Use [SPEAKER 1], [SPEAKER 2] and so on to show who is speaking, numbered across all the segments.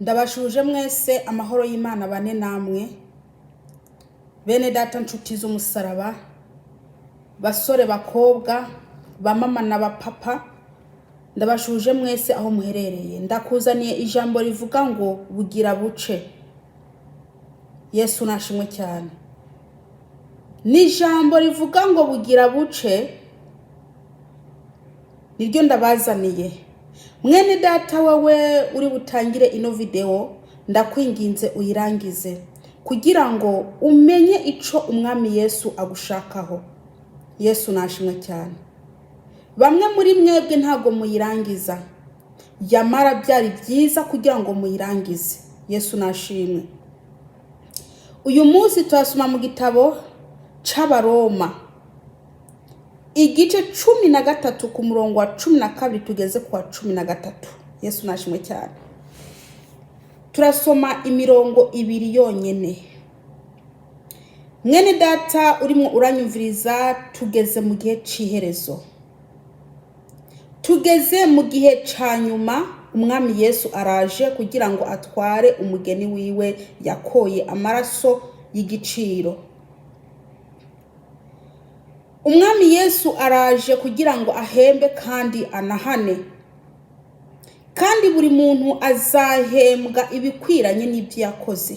[SPEAKER 1] Ndabashuje mwese amahoro y'Imana bane namwe bene data nshuti z'umusaraba basore bakobwa bamama na bapapa ndabashuje mwese aho muherereye ndakuzaniye ijambo rivuga ngo bugira buce. Yesu nashimwe cyane. Ni ijambo rivuga ngo bugira buce niryo ndabazaniye. Mwene data wawe uri butangire ino video ndakwinginze uyirangize kugira ngo umenye ico umwami Yesu agushakaho. Yesu nashimwe cyane. Bamwe muri mwebwe ntago muyirangiza, yamara byari byiza kugira ngo muyirangize. Yesu nashimwe. Uyu munsi twasoma mu gitabo c'Abaroma igice 13 ku murongo wa 12 tugeze kwa 13. Yesu nashimwe cyane. Turasoma imirongo ibiri yonyene. Mwene data urimo uranyumviriza, tugeze mu gihe ciherezo. Tugeze mu gihe ca nyuma, umwami Yesu araje kugira ngo atware umugeni wiwe yakoye amaraso y'igiciro. Umwami Yesu araje kugira ngo ahembe kandi anahane. Kandi buri muntu azahembwa ibikwiranye n'ibyo yakoze.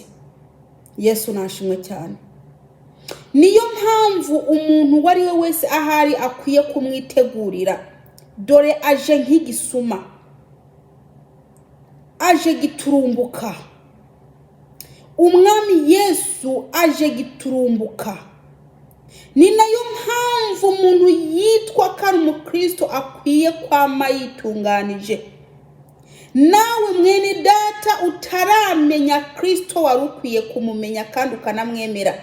[SPEAKER 1] Yesu nashimwe cyane. Niyo mpamvu umuntu wari we wese ahari akwiye kumwitegurira. Dore aje nk'igisuma, aje giturumbuka. Umwami Yesu aje giturumbuka. Ni nayo mpamvu umuntu yitwa ko ari umukristo akwiye kwama yitunganije. Nawe mwene data utaramenya Kristo wari ukwiye kumumenya kandi ukanamwemera,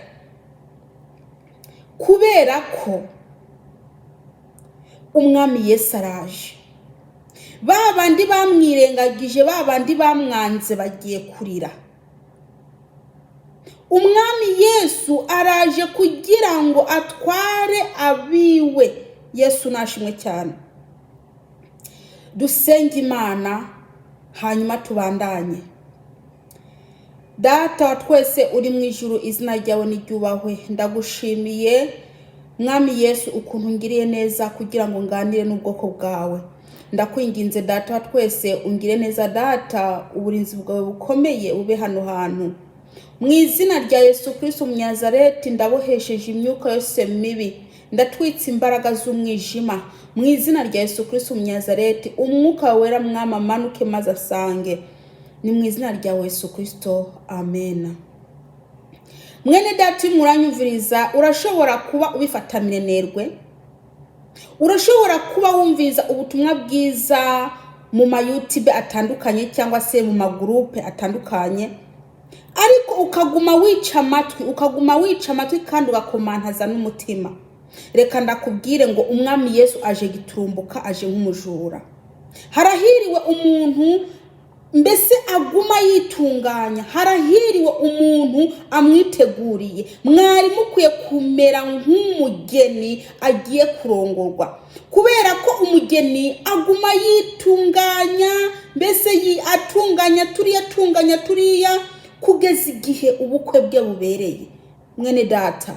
[SPEAKER 1] kubera ko umwami Yesu araje. Babandi bamwirengagije, babandi bamwanze bagiye kurira. Umwami Yesu araje kugira ngo atware abiwe. Yesu nashimwe cyane. Dusenge Imana hanyuma tubandanye. Data wa twese uri mu ijuru, izina ryawe niryubahwe. Ndagushimiye mwami Yesu ukuntu ngiriye neza kugira ngo nganire n'ubwoko bwawe. Ndakwinginze data wa twese ungire neza data, uburinzi bwawe bukomeye ube hano hantu. Mu izina rya Yesu Kristo Munazareti ndabohesheje imyuka yose mibi, ndatwitse imbaraga z'umwijima. Mu izina rya Yesu Kristo Munazareti umwuka wera mwama manuke maze asange. Ni mu izina rya Yesu Kristo, amen. Mwene data muranyumviriza, urashobora kuba ubifata minenerwe, urashobora kuba wumviza ubutumwa bwiza mu YouTube atandukanye cyangwa se mu magroupe atandukanye, ariko ukaguma wica amatwi kandi ugakomantaza n'umutima. Reka ndakubwire ngo umwami Yesu aje giturumbuka, aje nk'umujura. Harahiriwe umuntu mbese aguma yitunganya, harahiriwe umuntu amwiteguriye. Mwari mukwiye kumera nk'umugeni agiye kurongorwa, kubera ko umugeni aguma yitunganya, mbese atunganya turiya kugeza igihe ubukwe bwe bubereye. Mwene data,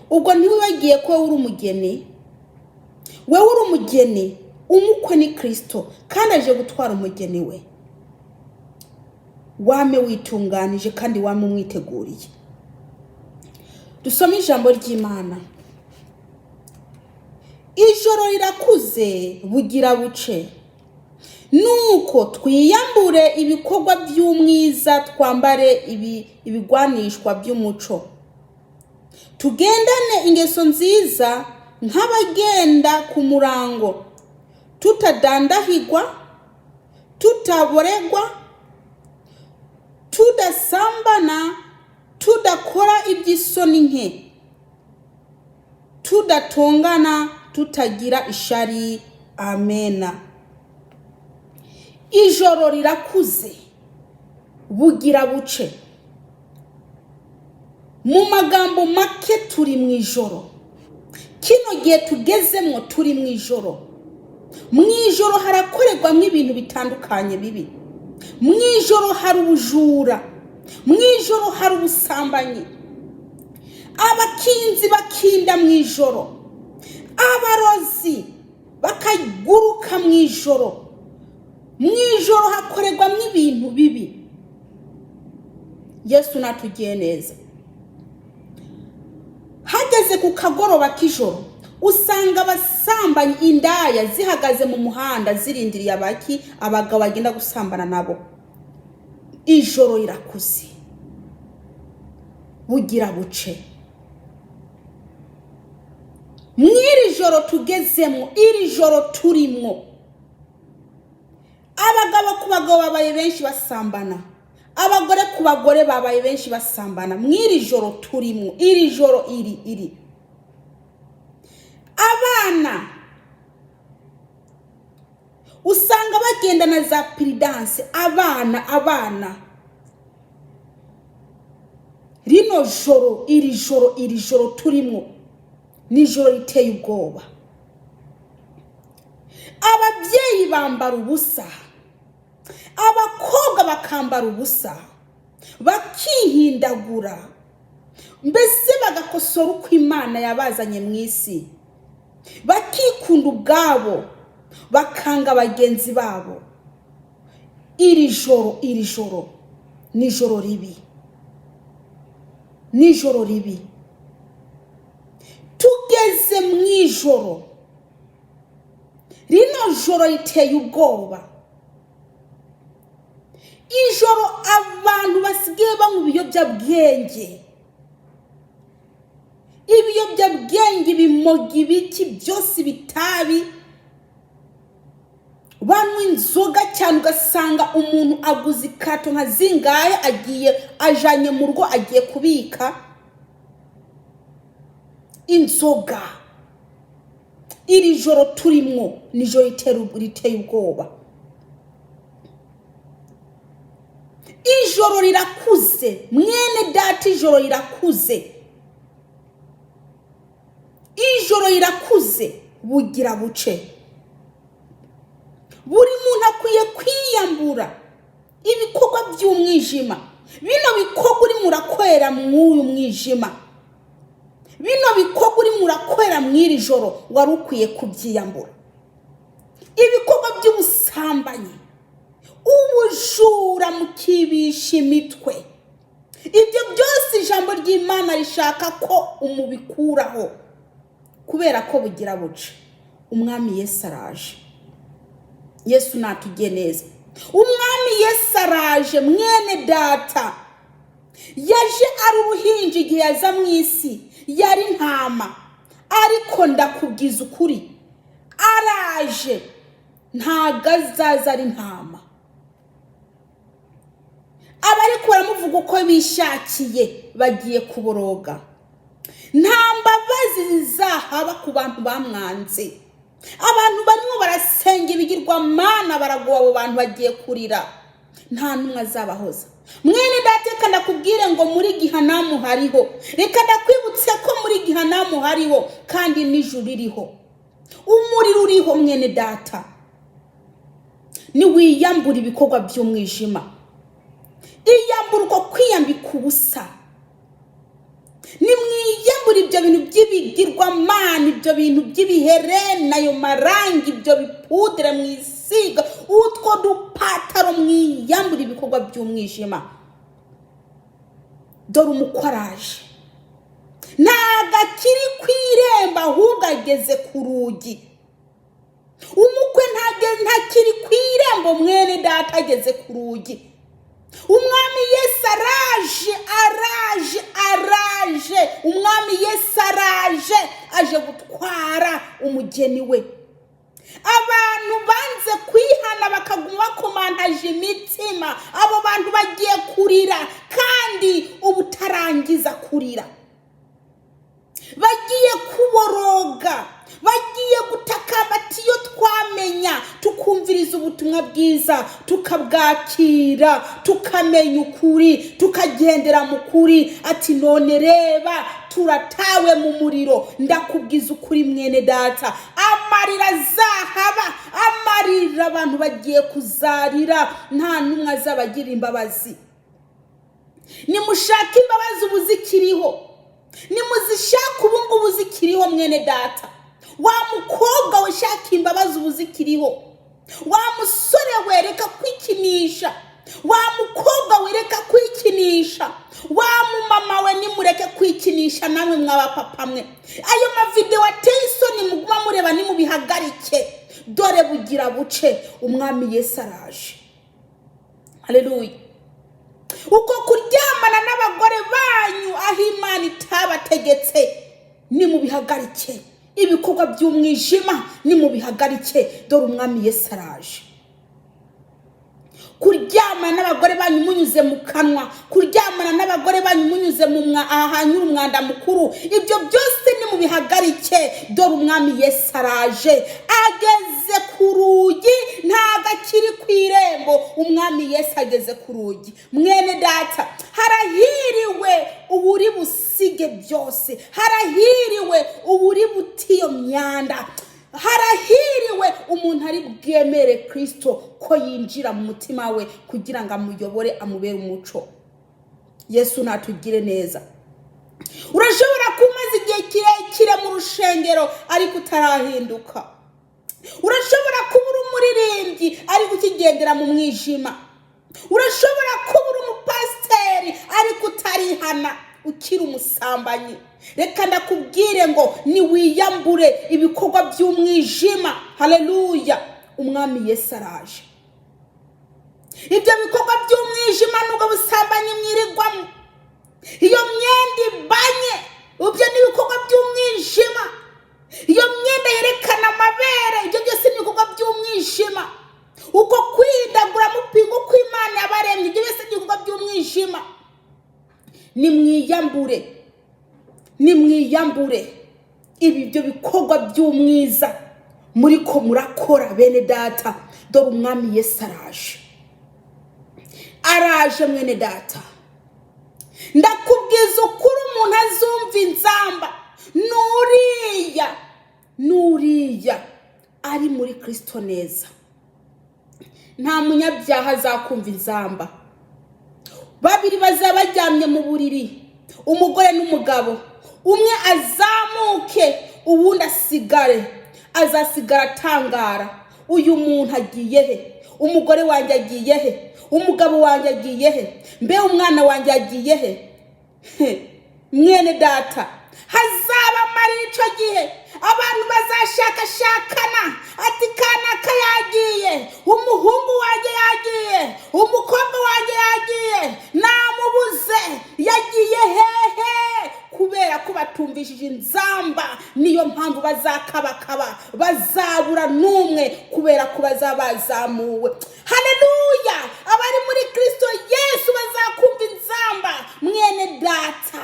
[SPEAKER 1] ubwo ntiwibagiye ko uri umugeni. Wewe uri umugeni, umukwe ni Kristo kandi aje gutwara umugeni we. Wame witunganije kandi wame umwiteguriye. Dusome ijambo ry'Imana. Ijoro rirakuze bugira buce, nuko twiyambure ibikorwa by'umwiza, twambare ibigwanishwa by'umuco. Tugendane ingeso nziza nk'abagenda ku murango, tutadandahigwa, tutaboregwa, tudasambana, tudakora iby'isoni nke, tudatongana, tutagira ishari. Amena. Ijoro rirakuze bugira buce. Mu magambo make turi mu ijoro. Kino gihe tugezemo turi mu ijoro. Mu ijoro harakorerwamo ibintu bitandukanye bibi. mu ijoro hari ubujura, mu ijoro hari ubusambanyi, abakinzi bakinda mu ijoro, abarozi bakaguruka mu ijoro hakorerwamo ibintu bibi. Yesu natugiye neza. Hageze ku kagoroba k'ijoro usanga abasambanyi, indaya zihagaze mu muhanda zirindiriye abagabo bagenda gusambana nabo. Ijoro rirakuze bugira buce. Mwiri joro tugezemo, iri joro turimo, abagabo ku bagabo babaye benshi basambana, abagore ku bagore babaye benshi basambana. Mwiri joro turimo, iri joro iri abana usanga bagenda na za piridanse. Abana rino joro, iri joro turimo ni joro riteye ubwoba. Ababyeyi bambara ubusa, abakobwa bakambara ubusa, bakihindagura, mbese bagakosora uko Imana yabazanye mu isi, bakikunda ubwabo, bakanga bagenzi babo. Iri joro ni joro ribi, ni joro ribi. Tugeze mu ijoro, rino joro riteye ubwoba. Ijoro abantu basigaye banywa ibiyobyabwenge, bimogi, ibiki byose, bitabi, banywa inzoga cyane. Ugasanga umuntu aguze ikato nka zingahe, ajanye mu rugo, agiye kubika inzoga. Iri joro turimo ni joro riteye ubwoba. Ijoro rirakuze mwene data, ijoro rirakuze, ijoro rirakuze bugira buce. Buri muntu akwiye kwiyambura ibikorwa by'umwijima. Bino bikorwa uri murakwera mw'uyu mwijima, bino bikorwa uri murakwera mw'iri joro, wari ukwiye kubyiyambura. Ibikorwa by'ubusambanyi, ubujura, mukibisha imitwe, ibyo byose ijambo ry'Imana rishaka ko umubikuraho, kubera ko bugira buce. Umwami Yesu araje. Yesu natugiye neza. Umwami Yesu araje mwene data. Yaje ari uruhinja igihe yaza mu isi, yari ntama, ariko ndakubwiza ukuri, araje ntago azaza ari ntama. Abariko baramuvuga uko bishakiye bagiye kuboroga. Nta mbabazi zizahaba ku bantu bamwanze. Abantu barimo barasenga ibigirwamana, baragoba abo bantu bagiye kurira, nta numwe azabahoza. Mwene data, reka ndakubwire ngo muri gihanamu hariho, reka ndakwibutse ko muri gihanamu hariho kandi n'ijuru ririho, umuriro uriho. Mwene data, ni wiyambura ibikorwa by'umwijima, iyambura uko kwiyambika ubusa. Ni mwiyambura ibyo bintu by'ibigirwamana, ibyo bintu by'ibiherena, ayo marangi, ibyo bipudre mwisiga, utwo dupataro, mwiyambura ibikorwa by'umwijima. Dore umukwaraje, ntago akiri kwiremba, ahubwo ageze ku rugi. Umukwe ntakiri kwirembo, mwene data, ageze ku rugi. Umwami Yesu araje. Umwami Yesu araje, aje gutwara umugeni we. Abantu banze kwihana bakaguma bakomantaje imitima, abo bantu bagiye kurira, kandi ubutarangiza kurira. Bagiye kuboroga, bagiye gutakamba ati iyo twamenya, tukumviriza ubutumwa bwiza, tukabwakira, tukamenya ukuri, tukagendera mu kuri, ati none reba turatawe mu muriro. Ndakubwiza ukuri mwene data, amarira azahaba, amarira abantu bagiye kuzarira, nta numwe azabagira imbabazi. Nimushaka imbabazi ubu zikiriho, nimuzishaka ubu ngubu zikiriho mwene data. Wa mukobwa we shaka imbabazi ubu zikiriho, wa musore wereka kwikinisha, wa mukobwa wereka kwikinisha, wa mumama we nimureke kwikinisha. Namwe mwaba papa mwe, ayo mavideo ateye isoni muguma mureba nimubihagarike, dore bugira buce umwami Yesu araje. Haleluya. Uko kuryamana n'abagore banyu aho Imana itabategetse nimubihagarike, ibikorwa by'umwijima nimubihagarike, dore umwami Yesu araje. Kuryamana n'abagore banyu munyuze mu kanwa, kuryamana n'abagore banyu munyuze mu ahanyura umwanda mukuru, ibyo byose nimubihagarike, dore umwami Yesu araje. Ageze ku rugi, ntago akiri ku irembo, umwami Yesu ageze ku rugi. Mwene data, harahiriwe uburi busige byose, harahiriwe uburi butiyo myanda, harahiriwe umuntu ari bwemere Kristo ko yinjira mu mutima we kugira ngo amuyobore, amubere umuco. Yesu natugire neza. Urashobora kumaza igihe kirekire mu rushengero ariko utarahinduka. Urashobora kuba uri umuririmbyi ariko ukigendera mu mwijima. Urashobora kuba uri umupasiteri ariko utarihana, ukiri umusambanyi. Reka ndakubwire ngo niwiyambure ibikorwa by'umwijima. Haleluya. Umwami Yesu araje. Ibyo bikorwa by'umwijima nubwo busambanyi mwirirwamo, iyo myenda ibanye, ibyo ni ibikorwa by'umwijima. Iyo myenda yerekana amabere, ibyo byose ni ibikorwa by'umwijima. Uko kwidagura mupinga uko Imana yabaremye, ibyo byose ni ibikorwa by'umwijima. Nimwiyambure, nimwiyambure ibyo bikorwa by'umwiza muri ko murakora bene data, dore umwami Yesu araje. Araje mwene data. Ndakubwiza ukuri, umuntu azumva inzamba nuriya ari muri Kristo neza. Nta munyabyaha azakumva inzamba. Babiri bazabajyamye mu buriri, umugore n'umugabo, umwe azamuke ubundi asigare, azasigara atangara. Uyu muntu agiye he? Umugore wanjye agiye he? Umugabo wanjye agiye he? Mbe umwana wanjye agiye he? Mwene data, hazaba amarira icyo gihe. Abantu bazashakashakana ati kanaka yagiye, umuhungu wanjye yagiye, umukobwa wanjye yagiye, namubuze, yagiye hehe? Kubera ko batumvishije inzamba, niyo mpamvu bazakabakaba, bazabura n'umwe kubera ko bazabazamuwe. Haleluya. Abari muri Kristo Yesu bazakumva inzamba. Mwene data,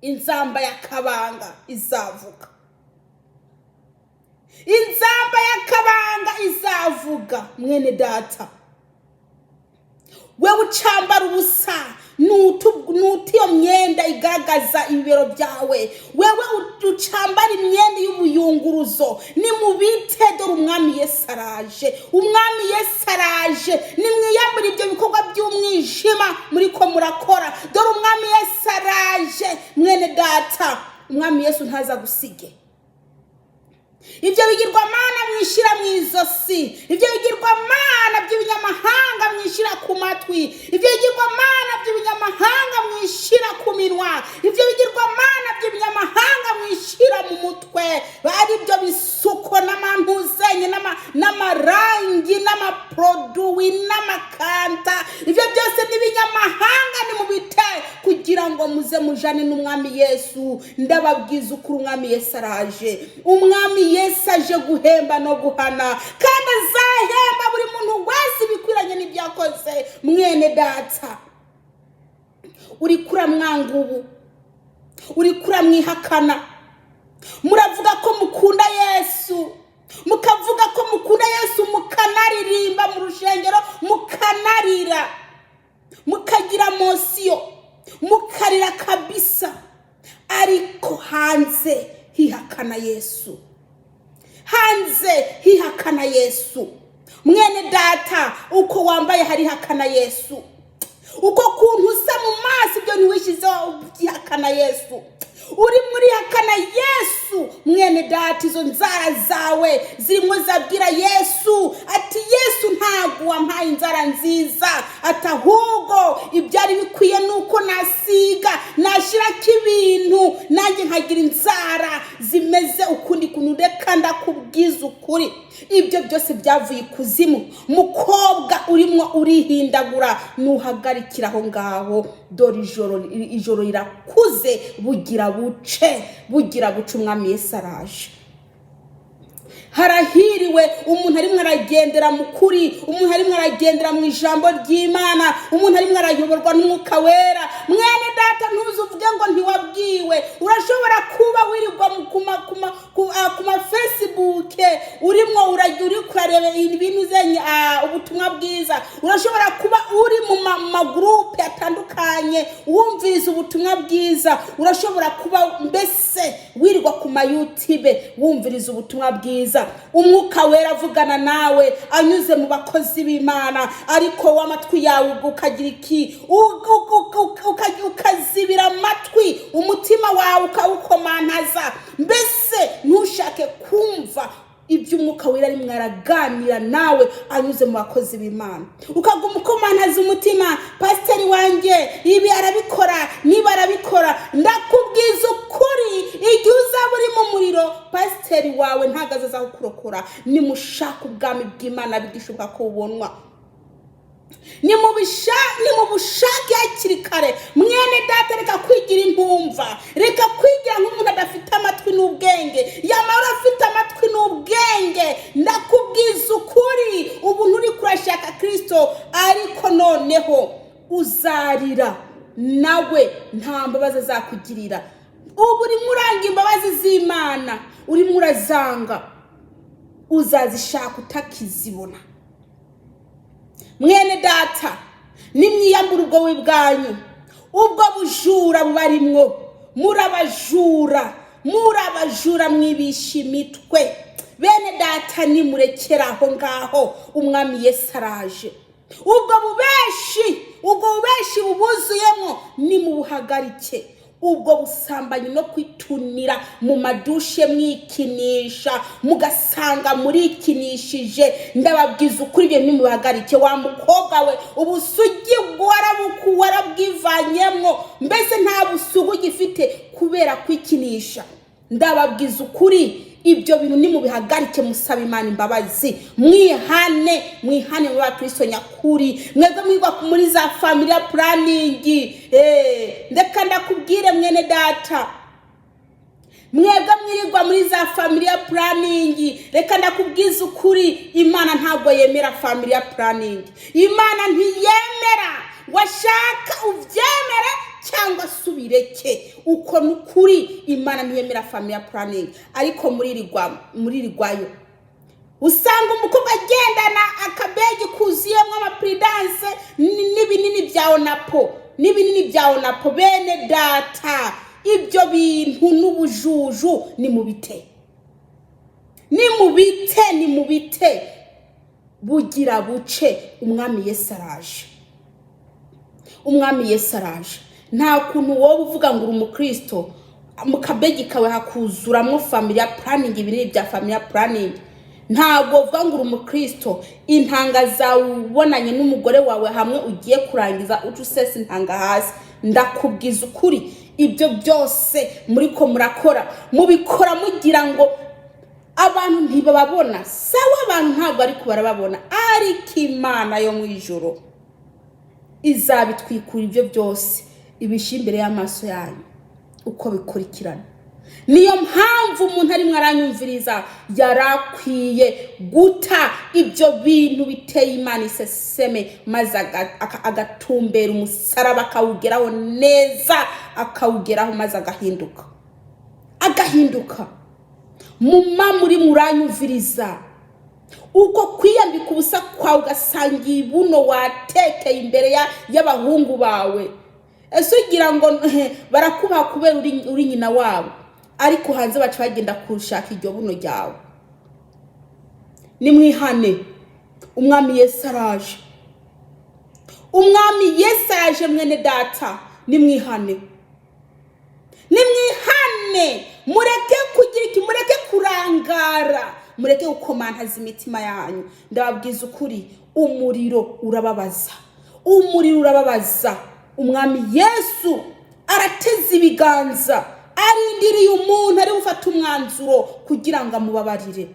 [SPEAKER 1] inzamba yakabanga izavuga. Inzamba yakabanga izavuga. Mwene data, wewe ucambara ubusa, nutiyo myenda igaragaza ibibero byawe, wewe ucambara imyenda y'ubuyunguruzo, nimubite, dore umwami Yesu araje. Umwami Yesu araje. Nimwiyambure ibyo bikorwa by'umwijima muri ko murakora, dore umwami Yesu araje. Mwene data, umwami Yesu ntaza gusige. Ibyo bigirwamana mwishira mu izosi, ibyo bigirwamana by'ibinyamahanga mwishira ku matwi, ibyo bigirwamana by'ibinyamahanga mwishira ku minwa, ibyo bigirwamana by'ibinyamahanga mwishira mu mutwe, bari ibyo bisuko n'amantuzenye n'amarangi n'amaproduwi n'amakanta, ibyo byose n'ibinyamahanga nimubite kugira ngo muze mujane n'umwami Yesu. Ndababwiza ukuri, umwami Yesu araje. Umwami Yesu aje guhemba no guhana, kandi azahemba buri muntu wese bikwiranye n'ibyakoze. Mwene data, uri kura mwangubu, uri kura mwihakana, muravuga ko mukunda Yesu, mukavuga ko mukunda Yesu, mukanaririmba mu rushengero, mukanarira, mukagira mosiyo, mukarira kabisa, ariko hanze hihakana Yesu, hanze hihakana Yesu. Mwene data, uko wambaye harihakana Yesu, uko kuntu usa mu maso ibyo ntiwishizeho byihakana Yesu, uri muri hakana Yesu. Mwene data, izo nzara zawe zirimo zabwira Yesu ati Yesu ntago wampaye inzara nziza, atahubwo ibyari bikwiye nuko nasiga nashirako ibintu nanjye nkagira inzara zimeze ukundi kuntu. Reka ndakubwiza ukuri, ibyo byose byavuye ikuzimu. Mukobwa urimo urihindagura, nuhagarikira aho ngaho, dore ijoro rirakuze, bugira buce umwami Yesu araje. Harahiriwe umuntu arimo aragendera mu kuri, umuntu arimo aragendera mu ijambo ry'Imana, umuntu arimo arayoborwa n'Umwuka Wera. Mwene data, ntuzuvuge ngo ntiwabwiwe. Urashobora kuba wirirwa ku Facebook urimo uri kurareba ibintu zenye ubutumwa bwiza. Urashobora kuba uri mu groupe atandukanye wumviriza ubutumwa bwiza. Urashobora kuba mbese wirirwa ku YouTube wumviriza ubutumwa bwiza. Umwuka Wera avugana nawe anyuze mu bakozi b'Imana, ariko w'amatwi yawe ukagira iki, ukazibira amatwi, umutima wawe ukawukomantaza, mbese ntushake kumva ibyo Umwuka Wera ari mwaraganira nawe anyuze mu bakozi b'Imana. Ukaguma ukomantaza umutima, pasiteri wanjye ibi arabikora, niba arabikora. Ndakubwiza ukuri, igihe uzaba uri mu muriro, pasiteri wawe ntago azakurokora. Nimushaka ubwami bw'Imana bigishoboka ko ubonwa, ni mu bushake hakiri kare. Mwene data, reka kwigira intumva, reka kwigira nk'umuntu adafite amatwi n'ubwenge. Yamara afite amatwi n'ubwenge, ndakubwiza ukuri, ubu nturi kurashaka Kristo, ariko noneho uzarira nawe nta mbabazi azakugirira. Ubu urimo uranga imbabazi z'Imana, urimo urazanga, uzazishaka utakizibona. Mwene data, nimwiyambura ubwo bwanyu, ubwo bujura bubarimwo, murabajura mwibisha imitwe. Bene data, nimurekera aho ngaho, umwami Yesu araje. Ubwo bubeshi bubuzuyemo nimubuhagarike. Ubwo busambanyi no kwitunira mu madushe mwikinisha, mugasanga murikinishije, ndababwiza ukuri ibyo nimubahagarike. Wa mukobwa we, ubusugi warabwivanyemo, mbese nta busugi ugifite kubera kwikinisha. Ndababwiza ukuri, ibyo bintu nimubihagarike, musaba Imana imbabazi, mwihane mu bakristo nyakuri. Mwebwe mwigwa muri za family planning, ndeka ndakubwire mwene data, mwebwe mwirirwa muri za family planning, reka ndakubwiza ukuri, Imana ntabwo yemera family planning. Imana ntiyemera. Washaka ubyemere cyangwa subireke, uko nukuri. Imana ntiyemera family planning. Ariko muri rigwayo usanga umukobwa agendana akabegi kuziyemo amapridance n'ibinini bya onapo. Bene data, ibyo bintu n'ubujuju nimubite, bugira buce. Umwami Yesu araje. Nta kuntu wowe uvuga ngo uri umukristo mu kabegi kawe hakuzuramo family planning, ibinini bya family planning. Ntabwo uvuga ngo uri umukristo, intanga zawe ubonanye n'umugore wawe hamwe ugiye kurangiza ucusese intanga hasi. Ndakubwiza ukuri, ibyo byose muriko murakora, mubikora mugira ngo abantu ntibababona. Sawa, abantu ntabwo ari kubarababona, ariko Imana yo mu ijuru izabitwikura ibyo byose, ibishyira imbere y'amaso yanyu uko bikurikirana. Niyo mpamvu umuntu arimo aranyumviriza yarakwiye guta ibyo bintu biteye Imana iseseme, maze agatumbera umusaraba, akawugeraho neza, akawugeraho, maze agahinduka. Muma muri muranyumviriza, uko kwiyambika ubusa kwawe ugasangira ibuno watekeye imbere y'abahungu bawe, ese ugira ngo barakubaha kubera uri nyina wabo, ariko hanze baca bagenda kushaka iryo buno ryawe. Nimwihane, umwami Yesu araje. Umwami Yesu araje mwene data, nimwihane. Nimwihane, mureke kugira iki, mureke kurangara, mureke gukomantaza imitima yanyu. Ndababwiza ukuri, umuriro urababaza. Umuriro urababaza. Umwami Yesu arateze ibiganza, arindiriye umuntu ari gufata umwanzuro kugira ngo amubabarire.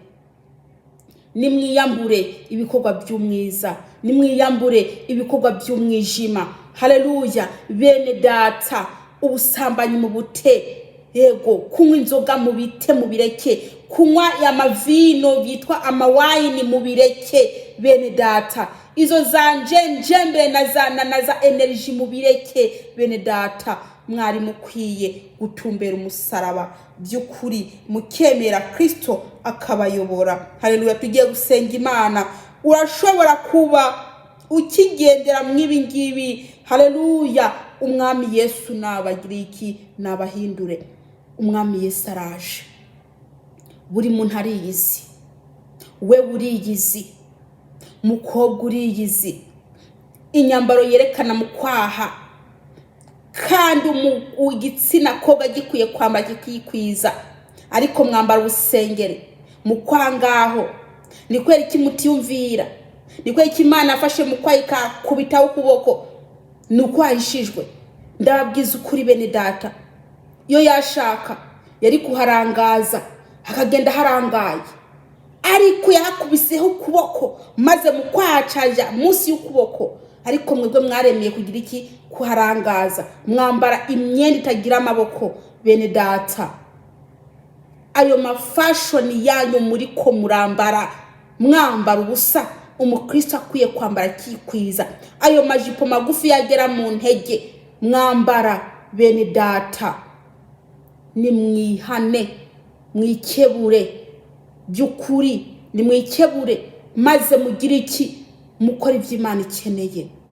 [SPEAKER 1] Nimwiyambure ibikorwa by'umwiza, nimwiyambure ibikorwa by'umwijima. Haleluya. Bene data, ubusambanyi mu bute, yego kunywa inzoga mu bite, mu bireke. Kunywa amavino bitwa amawayini mu bireke. Bene data, izo zanjenjembe na za energy mu bireke. Bene data, mwari mukwiye gutumbera umusaraba by'ukuri, mukemera Kristo akabayobora. Haleluya. Tugiye gusenga Imana. Urashobora kuba ukigendera mwibi ngibi. Haleluya. Umwami Yesu nabagiriye iki, nabahindure. Umwami Yesu araje. Buri muntu ariyizi, we uriyizi, mukobwa uriyizi, inyambaro yerekana mu kwaha, kandi igitsina koga gikwiye kwambara kikikwiza, ariko mwambara ubusengere mu kwangaho. Ni kwera iki mutiyumvira, ni kwera iki Imana afashe mu kwaha ikakubitaho ukuboko, ni uko wahishijwe. Ndababwiza ukuri bene data, iyo yashaka yari kuharangaza hakagenda harangaye, ariko yakubiseho ukuboko maze mu kwacaja munsi y'ukuboko. Ariko mwebwe mwaremeye kugira iki, kuharangaza, mwambara imyenda itagira amaboko. Bene data, ayo mafashoni yanyu muri ko murambara, mwambara ubusa. Umukristo akwiye kwambara kikwiza, ayo majipo magufi yagera mu ntege mwambara. Bene data, nimwihane, mwikebure by'ukuri, nimwikebure maze mugire iki, mukora iby'Imana ikeneye.